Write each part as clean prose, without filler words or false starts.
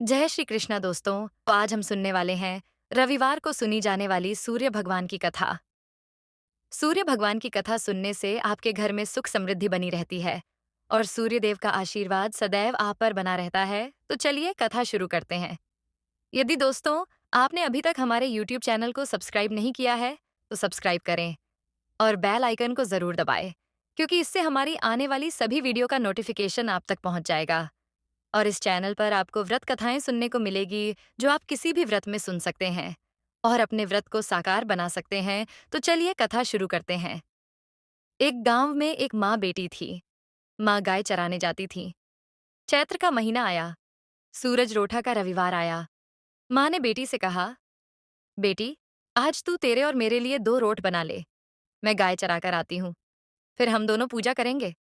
जय श्री कृष्णा दोस्तों। तो आज हम सुनने वाले हैं रविवार को सुनी जाने वाली सूर्य भगवान की कथा। सूर्य भगवान की कथा सुनने से आपके घर में सुख समृद्धि बनी रहती है और सूर्य देव का आशीर्वाद सदैव आप पर बना रहता है। तो चलिए कथा शुरू करते हैं। यदि दोस्तों आपने अभी तक हमारे YouTube चैनल को सब्सक्राइब नहीं किया है तो सब्सक्राइब करें और बेल आइकन को जरूर दबाएं, क्योंकि इससे हमारी आने वाली सभी वीडियो का नोटिफिकेशन आप तक पहुंच जाएगा। और इस चैनल पर आपको व्रत कथाएं सुनने को मिलेगी जो आप किसी भी व्रत में सुन सकते हैं और अपने व्रत को साकार बना सकते हैं। तो चलिए कथा शुरू करते हैं। एक गांव में एक माँ बेटी थी। माँ गाय चराने जाती थी। चैत्र का महीना आया। सूरज रोठा का रविवार आया। माँ ने बेटी से कहा, बेटी, आज तू तेरे और मेरे लिए 2 रोट बना ले। मैं गाय चरा कर आती हूँ, फिर हम दोनों पूजा करेंगे।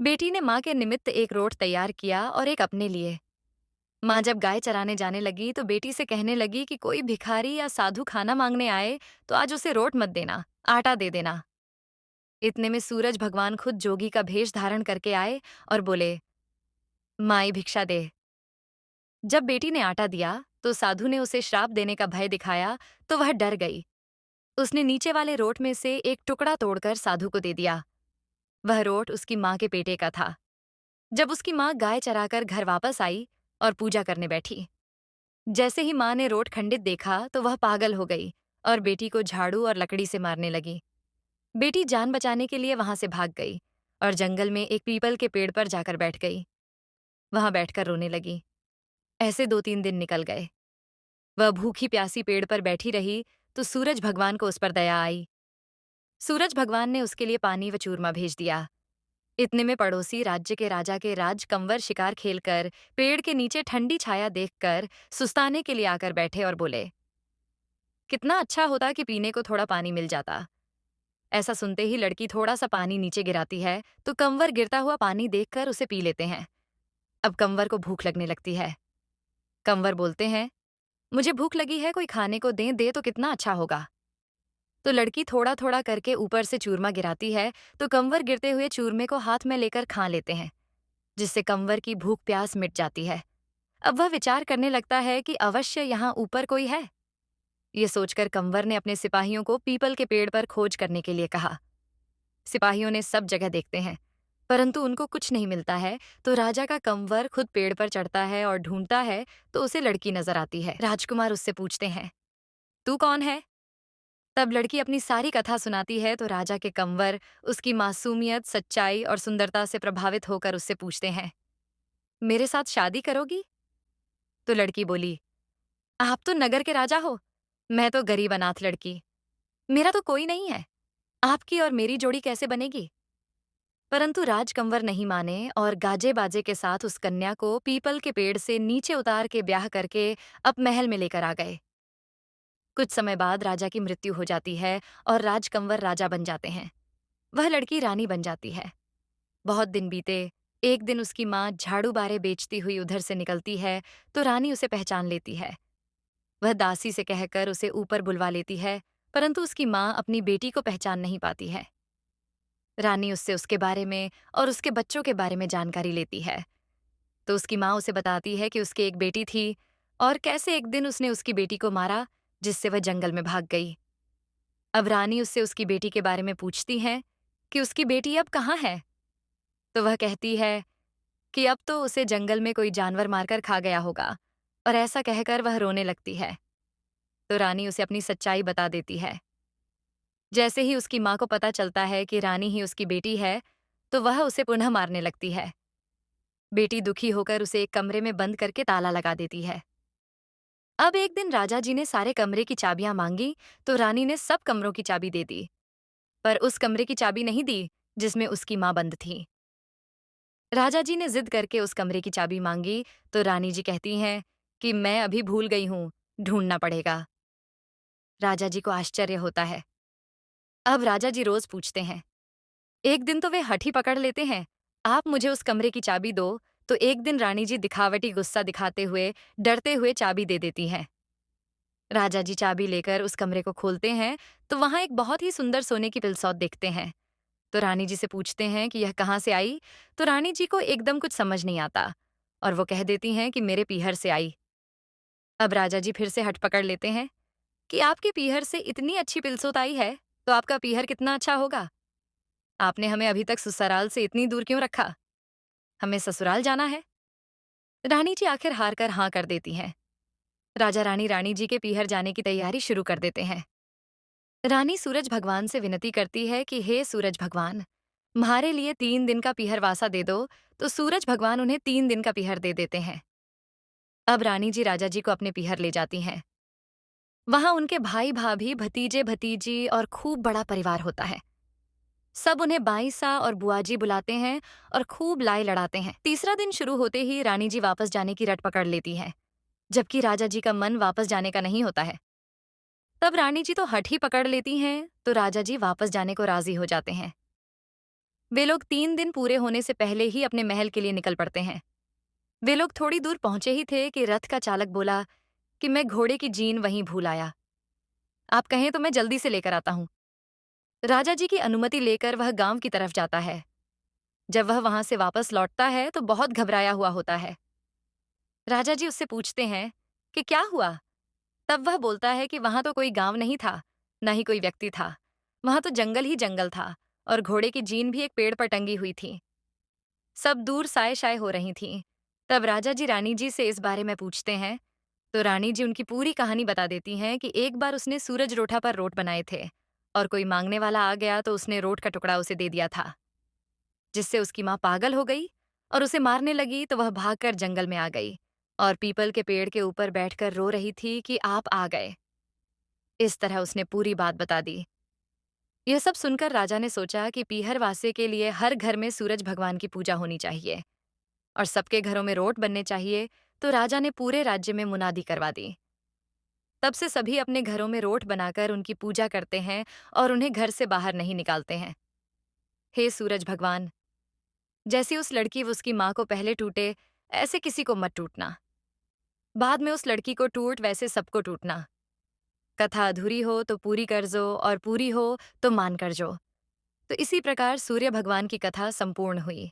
बेटी ने माँ के निमित्त एक रोट तैयार किया और एक अपने लिए। माँ जब गाय चराने जाने लगी तो बेटी से कहने लगी कि कोई भिखारी या साधु खाना मांगने आए तो आज उसे रोट मत देना, आटा दे देना। इतने में सूरज भगवान खुद जोगी का भेष धारण करके आए और बोले, माई भिक्षा दे। जब बेटी ने आटा दिया तो साधु ने उसे श्राप देने का भय दिखाया तो वह डर गई। उसने नीचे वाले रोट में से एक टुकड़ा तोड़कर साधु को दे दिया। वह रोट उसकी माँ के पेटे का था। जब उसकी माँ गाय चराकर घर वापस आई और पूजा करने बैठी, जैसे ही माँ ने रोट खंडित देखा तो वह पागल हो गई और बेटी को झाड़ू और लकड़ी से मारने लगी। बेटी जान बचाने के लिए वहां से भाग गई और जंगल में एक पीपल के पेड़ पर जाकर बैठ गई। वहां बैठकर रोने लगी। ऐसे 2-3 दिन निकल गए। वह भूखी प्यासी पेड़ पर बैठी रही तो सूरज भगवान को उस पर दया आई। सूरज भगवान ने उसके लिए पानी व चूरमा भेज दिया। इतने में पड़ोसी राज्य के राजा के राजकंवर शिकार खेलकर पेड़ के नीचे ठंडी छाया देखकर सुस्ताने के लिए आकर बैठे और बोले, कितना अच्छा होता कि पीने को थोड़ा पानी मिल जाता। ऐसा सुनते ही लड़की थोड़ा सा पानी नीचे गिराती है तो कंवर गिरता हुआ पानी देखकर उसे पी लेते हैं। अब कंवर को भूख लगने लगती है। कंवर बोलते हैं, मुझे भूख लगी है, कोई खाने को दे तो कितना अच्छा होगा। तो लड़की थोड़ा थोड़ा करके ऊपर से चूरमा गिराती है तो कंवर गिरते हुए चूरमे को हाथ में लेकर खा लेते हैं, जिससे कंवर की भूख प्यास मिट जाती है। अब वह विचार करने लगता है कि अवश्य यहाँ ऊपर कोई है। ये सोचकर कंवर ने अपने सिपाहियों को पीपल के पेड़ पर खोज करने के लिए कहा। सिपाहियों ने सब जगह देखते हैं, परंतु उनको कुछ नहीं मिलता है। तो राजा का कंवर खुद पेड़ पर चढ़ता है और ढूंढता है तो उसे लड़की नजर आती है। राजकुमार उससे पूछते हैं, तू कौन है? तब लड़की अपनी सारी कथा सुनाती है तो राजा के कंवर उसकी मासूमियत, सच्चाई और सुंदरता से प्रभावित होकर उससे पूछते हैं, मेरे साथ शादी करोगी? तो लड़की बोली, आप तो नगर के राजा हो, मैं तो गरीब अनाथ लड़की, मेरा तो कोई नहीं है, आपकी और मेरी जोड़ी कैसे बनेगी? परंतु राजकंवर नहीं माने और गाजे बाजे के साथ उस कन्या को पीपल के पेड़ से नीचे उतार के ब्याह करके अब महल में लेकर आ गए। कुछ समय बाद राजा की मृत्यु हो जाती है और राजकंवर राजा बन जाते हैं। वह लड़की रानी बन जाती है। बहुत दिन बीते। एक दिन उसकी माँ झाड़ू बारे बेचती हुई उधर से निकलती है तो रानी उसे पहचान लेती है। वह दासी से कहकर उसे ऊपर बुलवा लेती है, परंतु उसकी माँ अपनी बेटी को पहचान नहीं पाती है। रानी उससे उसके बारे में और उसके बच्चों के बारे में जानकारी लेती है। तो उसकी माँ उसे बताती है कि उसकी एक बेटी थी और कैसे एक दिन उसने उसकी बेटी को मारा, जिससे वह जंगल में भाग गई। अब रानी उससे उसकी बेटी के बारे में पूछती है कि उसकी बेटी अब कहाँ है। तो वह कहती है कि अब तो उसे जंगल में कोई जानवर मारकर खा गया होगा, और ऐसा कहकर वह रोने लगती है। तो रानी उसे अपनी सच्चाई बता देती है। जैसे ही उसकी माँ को पता चलता है कि रानी ही उसकी बेटी है, तो वह उसे पुनः मारने लगती है। बेटी दुखी होकर उसे एक कमरे में बंद करके ताला लगा देती है। अब एक दिन राजा जी ने सारे कमरे की चाबियां मांगी तो रानी ने सब कमरों की चाबी दे दी, पर उस कमरे की चाबी नहीं दी जिसमें उसकी माँ बंद थी। राजा जी ने जिद करके उस कमरे की चाबी मांगी तो रानी जी कहती हैं कि मैं अभी भूल गई हूँ, ढूंढना पड़ेगा। राजा जी को आश्चर्य होता है। अब राजा जी रोज पूछते हैं। एक दिन तो वे हठी पकड़ लेते हैं, आप मुझे उस कमरे की चाबी दो। तो एक दिन रानी जी दिखावटी गुस्सा दिखाते हुए डरते हुए चाबी दे देती हैं। राजा जी चाबी लेकर उस कमरे को खोलते हैं तो वहां एक बहुत ही सुंदर सोने की पिलसौत देखते हैं। तो रानी जी से पूछते हैं कि यह कहाँ से आई। तो रानी जी को एकदम कुछ समझ नहीं आता और वो कह देती हैं कि मेरे पीहर से आई। अब राजा जी फिर से हट पकड़ लेते हैं कि आपके पीहर से इतनी अच्छी पिलसोत आई है, तो आपका पीहर कितना अच्छा होगा। आपने हमें अभी तक ससुराल से इतनी दूर क्यों रखा? हमें ससुराल जाना है। रानी जी आखिर हार कर हाँ कर देती हैं। राजा रानी रानी जी के पीहर जाने की तैयारी शुरू कर देते हैं। रानी सूरज भगवान से विनती करती है कि हे सूरज भगवान, म्हारे लिए 3 दिन का पीहर वासा दे दो। तो सूरज भगवान उन्हें 3 दिन का पीहर दे देते हैं। अब रानी जी राजा जी को अपने पीहर ले जाती हैं। वहां उनके भाई भाभी भतीजे भतीजी और खूब बड़ा परिवार होता है। सब उन्हें बाईसा और बुआजी बुलाते हैं और खूब लाई लड़ाते हैं। तीसरा दिन शुरू होते ही रानी जी वापस जाने की रट पकड़ लेती हैं, जबकि राजा जी का मन वापस जाने का नहीं होता है। तब रानी जी तो हठ ही पकड़ लेती हैं, तो राजा जी वापस जाने को राजी हो जाते हैं। वे लोग 3 दिन पूरे होने से पहले ही अपने महल के लिए निकल पड़ते हैं। वे लोग थोड़ी दूर पहुंचे ही थे कि रथ का चालक बोला कि मैं घोड़े की जीन वहीं भूल आया। आप कहें तो मैं जल्दी से लेकर आता हूँ। राजा जी की अनुमति लेकर वह गांव की तरफ जाता है। जब वह वहां से वापस लौटता है तो बहुत घबराया हुआ होता है। राजा जी उससे पूछते हैं कि क्या हुआ। तब वह बोलता है कि वहां तो कोई गांव नहीं था, न ही कोई व्यक्ति था। वहां तो जंगल ही जंगल था और घोड़े की जीन भी एक पेड़ पर टंगी हुई थी। सब दूर साए शाए हो रही थीं। तब राजा जी रानी जी से इस बारे में पूछते हैं, तो रानी जी उनकी पूरी कहानी बता देती हैं कि एक बार उसने सूरज रोठा पर रोट बनाए थे और कोई मांगने वाला आ गया तो उसने रोट का टुकड़ा उसे दे दिया था, जिससे उसकी माँ पागल हो गई और उसे मारने लगी। तो वह भागकर जंगल में आ गई और पीपल के पेड़ के ऊपर बैठकर रो रही थी कि आप आ गए। इस तरह उसने पूरी बात बता दी। यह सब सुनकर राजा ने सोचा कि पीहर वासे के लिए हर घर में सूरज भगवान की पूजा होनी चाहिए और सबके घरों में रोट बनने चाहिए। तो राजा ने पूरे राज्य में मुनादी करवा दी। तब से सभी अपने घरों में रोट बनाकर उनकी पूजा करते हैं और उन्हें घर से बाहर नहीं निकालते हैं। हे सूरज भगवान, जैसी उस लड़की व उसकी माँ को पहले टूटे, ऐसे किसी को मत टूटना। बाद में उस लड़की को टूट वैसे सबको टूटना। कथा अधूरी हो तो पूरी कर जो और पूरी हो तो मान कर जो। तो इसी प्रकार सूर्य भगवान की कथा संपूर्ण हुई।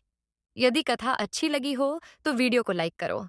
यदि कथा अच्छी लगी हो तो वीडियो को लाइक करो।